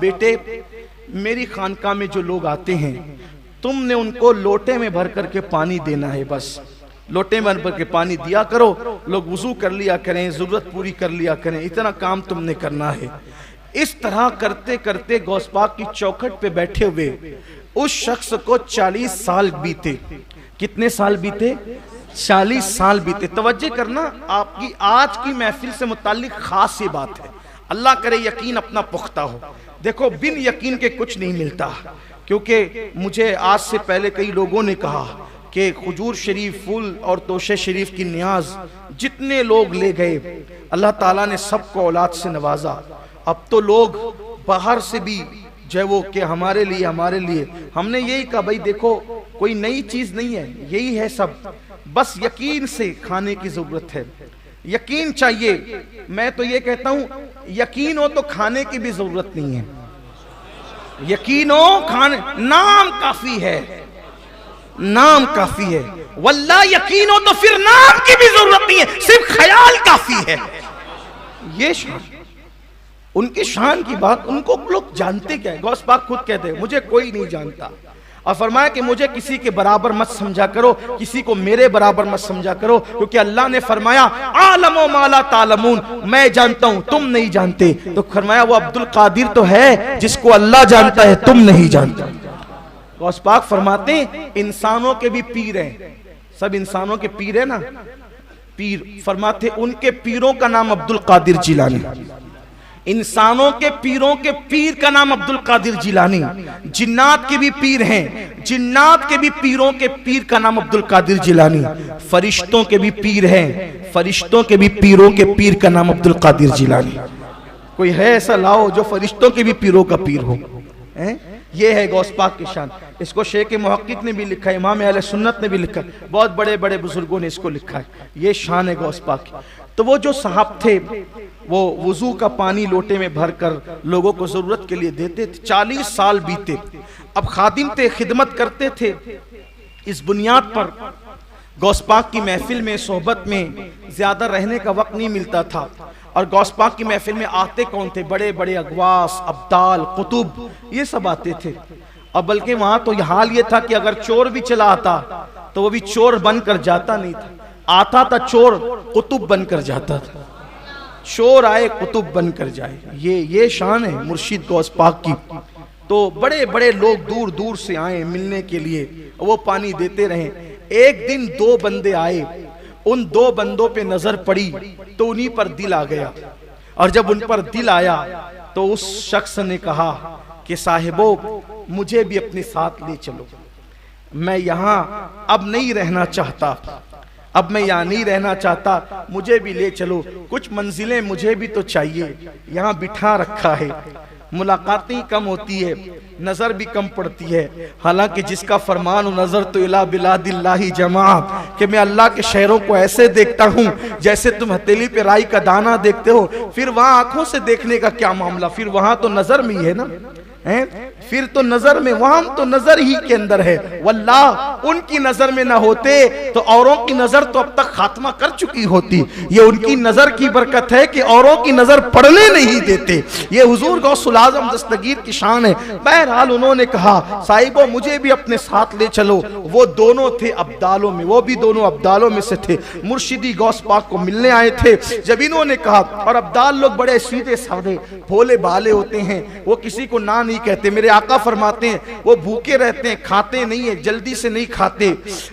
बेटे मेरी खानका में जो लोग आते हैं तुमने उनको लोटे में भर करके पानी देना है, बस लोटे में भर के पानी दिया करो, लोग वुजू कर लिया करें, जरूरत पूरी कर लिया करें, इतना काम तुमने करना है। इस तरह करते करते गौस पाक की चौखट पे बैठे हुए उस शख्स को 40 साल बीते। कितने साल बीते? 40 साल बीते। तवज्जो करना, आपकी आज की महफिल से मुताल्लिक खास ये बात है, अल्लाह करे यकीन अपना पुख्ता हो। देखो बिन यकीन के कुछ नहीं मिलता, क्योंकि मुझे आज से पहले कई लोगों ने कहा कि खजूर शरीफ, फूल और तोशे शरीफ की नियाज जितने लोग ले गए अल्लाह ताला ने सबको औलाद से नवाजा। अब तो लोग बाहर से भी जो है वो कि हमारे लिए हमने यही कहा भाई देखो कोई नई चीज नहीं है, यही है सब, बस यकीन से खाने की जरूरत है, यकीन चाहिए। मैं तो ये कहता हूं यकीन हो तो खाने की भी जरूरत नहीं है, यकीन हो खाने, नाम काफी है, नाम काफी है। वल्लाह यकीन हो तो फिर नाम की भी जरूरत नहीं है, सिर्फ ख्याल काफी है। ये शान, उनकी शान की बात, उनको लोग जानते क्या है? गौस पाक खुद कहते हैं मुझे कोई नहीं जानता, और फरमाया कि मुझे किसी के बराबर मत समझा करो, किसी को मेरे बराबर मत समझा करो, क्योंकि अल्लाह ने फरमाया आलमो माला तालमून, मैं जानता हूं तुम नहीं जानते। तो फरमाया वो अब्दुल कादिर तो है जिसको अल्लाह जानता है, तुम नहीं जानते। गौस पाक फरमाते हैं इंसानों के भी पीर हैं, सब इंसानों के पीर है ना, पीर फरमाते उनके पीरों का नाम अब्दुल कादिर जिलानी, इंसानों के पीरों के पीर का नाम अब्दुल कादिर जिलानी। जिन्नात के भी पीर हैं, जिन्नात के भी पीरों के पीर का नाम अब्दुल कादिर जिलानी। फरिश्तों के भी पीर हैं, फरिश्तों के भी पीरों के पीर का नाम अब्दुल कादिर जिलानी। कोई है ऐसा लाओ जो फरिश्तों के भी पीरों का पीर हो, हैं? ये है गौस पाक की शान। इसको शेख मुहक्किक ने भी लिखा है, इमाम अहले सुन्नत ने भी लिखा, बहुत बड़े बड़े बुजुर्गों ने इसको लिखा है। ये शान है गौस पाक की। तो वो जो साहब थे वो वुजू का पानी लोटे में भरकर लोगों को जरूरत के लिए देते थे। 40 साल बीते। अब खादिम थे, खिदमत करते थे। इस बुनियाद पर गौस पाक की महफिल में, सोहबत में ज्यादा रहने का वक्त नहीं मिलता था। और गौस पाक की महफिल में आते कौन थे? बड़े बड़े अगवास, अब्दाल, कुतुब, ये सब आते थे। और बल्कि वहां तो हाल ये था कि अगर चोर भी चला आता तो वो भी चोर बनकर जाता नहीं था, आता था चोर कुतुब बनकर जाता था। चोर आए कुतुब बनकर जाए, ये शान है मुर्शिद गौस पाक की। तो बड़े बड़े लोग दूर दूर से आए मिलने के लिए, वो पानी देते रहे। एक दिन 2 बंदे आए, उन 2 बंदों पे नजर पड़ी तो उन्हीं पर दिल आ गया। और जब उन पर दिल आया तो उस शख्स ने कहा कि साहिबो मुझे भी अपने साथ ले चलो, मैं यहां अब नहीं रहना चाहता, अब मैं यहाँ नहीं रहना चाहता, मुझे भी ले चलो, कुछ मंजिलें मुझे भी तो चाहिए, यहाँ बिठा रखा है। मुलाकातें कम होती है, नजर भी कम पड़ती है। हालांकि जिसका फरमान नजर तो इला बिलादिल्लाही जमा, कि मैं अल्लाह के शहरों को ऐसे देखता हूँ जैसे तुम हथेली पे राई का दाना देखते हो। फिर वहां आंखों से देखने का क्या मामला, फिर वहां तो नजर में ही है ना, हैं? फिर तो नजर में, वहां तो नजर ही के अंदर है। वल्लाह उनकी नजर में ना होते तो औरों की नजर तो अब तक खात्मा कर चुकी होती। ये उनकी नजर की बरकत है कि औरों की नजर पड़ने नहीं देते। ये हुजूर गौसुल आजम दस्तगीर की शान है। बहरहाल उन्होंने कहा साहिबो मुझे भी अपने साथ ले चलो। वो दोनों थे अब्दालों में, वो भी दोनों अब्दालों में से थे, मुर्शिदी गौस पाक को मिलने आए थे। जब इन्होंने कहा, और अब्दाल लोग बड़े सीधे साधे भोले भाले होते हैं, वो किसी को ना नहीं कहते। मेरे आका फरमाते हैं वो भूखे रहते हैं, खाते नहीं है, जल्दी से नहीं खाते।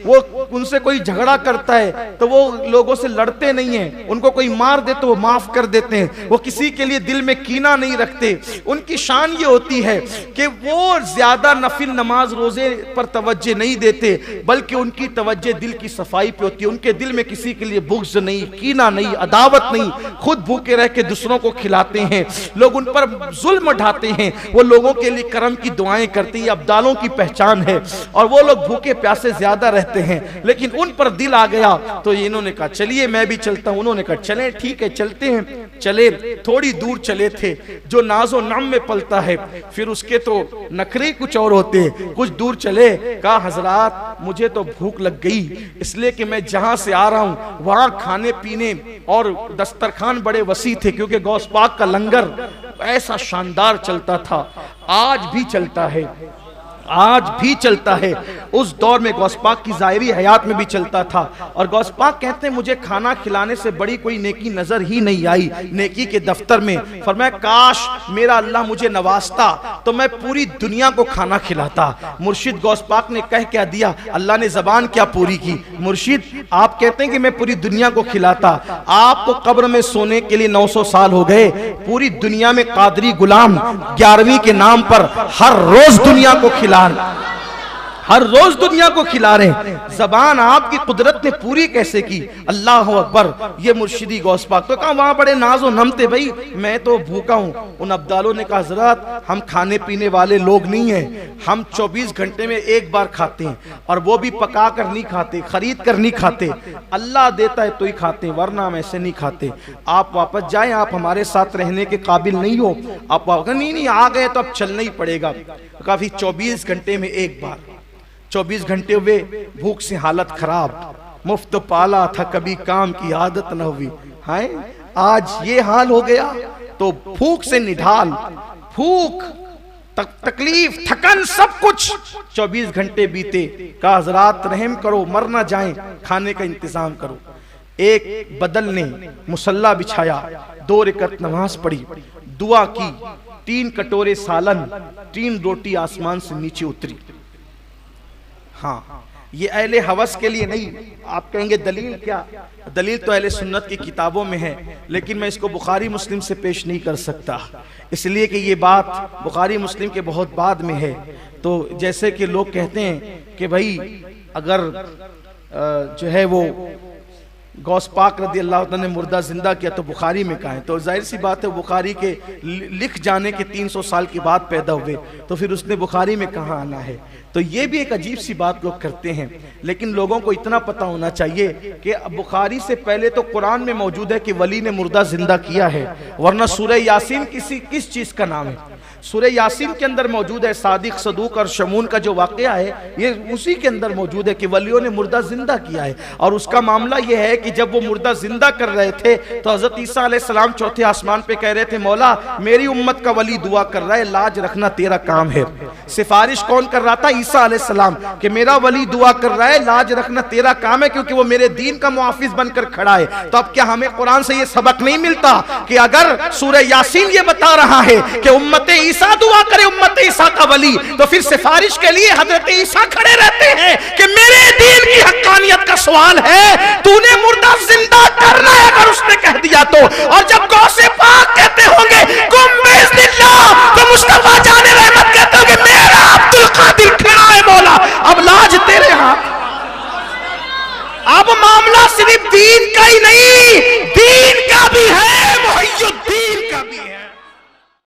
वो उनसे कोई झगड़ा करता है तो वो लोगों से लड़ते नहीं है, उनको कोई मार दे तो वो माफ कर देते हैं। वो किसी के लिए दिल में कीना नहीं रखते। उनकी शान ये होती है कि वो ज्यादा नफिल नमाज रोजे पर तवज्जो नहीं देते, बल्कि उनकी तवज्जो दिल की सफाई पे होती है। उनके दिल में किसी के लिए बुग़्ज़ नहीं, कीना नहीं, अदावत नहीं। खुद भूखे रह के दूसरों को खिलाते हैं। लोग उन पर जुल्म ढाते हैं, वो लोगों के लिए करम की दुआएं करते हैं। अब्दालों की पहचान है। और वो लोग भूखे प्यासे ज्यादा रहते हैं, लेकिन उन पर दिल आ गया तो इन्होंने कहा चलिए मैं भी चलता हूं। उन्होंने कहा चलें, ठीक है चलते हैं। चले, थोड़ी दूर चले थे। जो नाजो नम में पलता है फिर उसके तो नखरे कुछ और होते हैं। कुछ दूर चले, कहा हजरात मुझे तो भूख लग गई, इसलिए कि मैं जहां से आ रहा हूं वहां खाने पीने और दस्तरखान बड़े वसी थे, क्योंकि गौस पाक का लंगर ऐसा शानदार चलता था, आज भी चलता है, आज भी चलता है। उस दौर में गौस पाक की ज़ाहिरी हयात में भी चलता था। और गौस पाक कहते हैं मुझे खाना खिलाने से बड़ी कोई नेकी नजर ही नहीं आई नेकी के दफ्तर में। फरमाया काश मेरा अल्लाह मुझे नवाजता तो मैं पूरी दुनिया को खाना खिलाता। मुर्शिद गौस पाक ने कह क्या दिया, अल्लाह ने जबान क्या पूरी की। मुर्शिद आप कहते हैं कि मैं पूरी दुनिया को खिलाता, आपको कब्र में सोने के लिए 900 साल हो गए, पूरी दुनिया में कादरी गुलाम 11वीं के नाम पर हर रोज दुनिया को हर रोज दुनिया को खिला रहे। जबान आपकी कुदरत ने पूरी कैसे की। अल्लाह अकबर। ये मुर्शिदी गौस पाक तो कहा वहां बड़े नाजो नम थे, भाई मैं तो भूखा हूं। उन अब्दालों ने कहा हजरत हम खाने पीने वाले लोग नहीं हैं, हम 24 घंटे में एक बार खाते हैं, और वो भी पका कर नहीं खाते, खरीद कर नहीं खाते, अल्लाह देता है तो ही खाते, वरना हम ऐसे नहीं खाते। आप वापस जाएं, आप हमारे साथ रहने के काबिल नहीं हो। आप नहीं आ गए तो अब चलना ही पड़ेगा। काफी 24 घंटे में एक बार, 24 घंटे हुए, भूख से हालत खराब, मुफ्त पाला था कभी काम की आदत न हुई। हाय आज ये हाल हो गया तो भूख से निढाल, भूख तकलीफ थकन सब कुछ, 24 घंटे बीते। का हजरात रहम करो, मर ना जाएं, खाने का इंतजाम करो। एक बदल ने मुसल्ला बिछाया, 2 रकात नमाज पढ़ी, दुआ की, 3 कटोरे सालन, 3 रोटी आसमान से नीचे उतरी। हाँ ये अहले हवस के लिए नहीं। आप कहेंगे दलील क्या, दलील तो अहले सुन्नत की किताबों में है, लेकिन मैं इसको बुखारी मुस्लिम से पेश नहीं कर सकता, इसलिए कि ये बात बुखारी मुस्लिम के बहुत बाद में है। तो जैसे कि लोग कहते हैं कि भाई अगर जो है वो गौस पाक रदी अल्लाह तआला ने मुर्दा जिंदा किया तो बुखारी में कहा है, तो जाहिर सी बात है बुखारी के लिख जाने के 300 साल के बाद पैदा हुए, तो फिर उसने बुखारी में कहाँ आना है। तो ये भी एक अजीब सी बात लोग करते हैं। लेकिन लोगों को इतना पता होना चाहिए कि बुखारी से पहले तो कुरान में मौजूद है कि वली ने मुर्दा जिंदा किया है, वरना सूरह यासीन किस चीज का नाम है। सूरह यासीन के अंदर मौजूद है सादिक सदूक और शमून का जो वाकया है, ये उसी के अंदर मौजूद है कि वलियों ने मुर्दा जिंदा किया है। और उसका मामला ये है कि जब वो मुर्दा जिंदा कर रहे थे तो हजरत ईसा अलैहिस्सलाम चौथे आसमान पे कह रहे थे मौला मेरी उम्मत का वली दुआ कर रहा है, लाज रखना तेरा काम है। सिफारिश कौन कर रहा था? ईसा अलैहिस्सलाम कि मेरा वली दुआ कर रहा है, लाज रखना तेरा काम है, क्योंकि वो मेरे दीन का मुहाफिज बनकर खड़ा है। तो अब क्या हमें कुरान से ये सबक नहीं मिलता कि अगर सूरह यासीन ये बता रहा है कि उम्मत ईसा दुआ करे, उम्मत ईसा का वली, तो फिर सिफारिश के लिए हजरत ईसा खड़े रहते हैं कि मेरे दीन की हक्कानियत का सवाल है, तूने मुर्दा जिंदा करना है अगर उसने कह दिया तो। और जब गौसे पाक कहते होंगे कुम बिइज़्निल्लाह, तो मुस्तफा जाने रहमत कहते होंगे मेरा अब्दुल कादिर खड़ा है मौला, अब लाज तेरे हाथ। अब मामला सिर्फ दीन का ही नहीं, दीन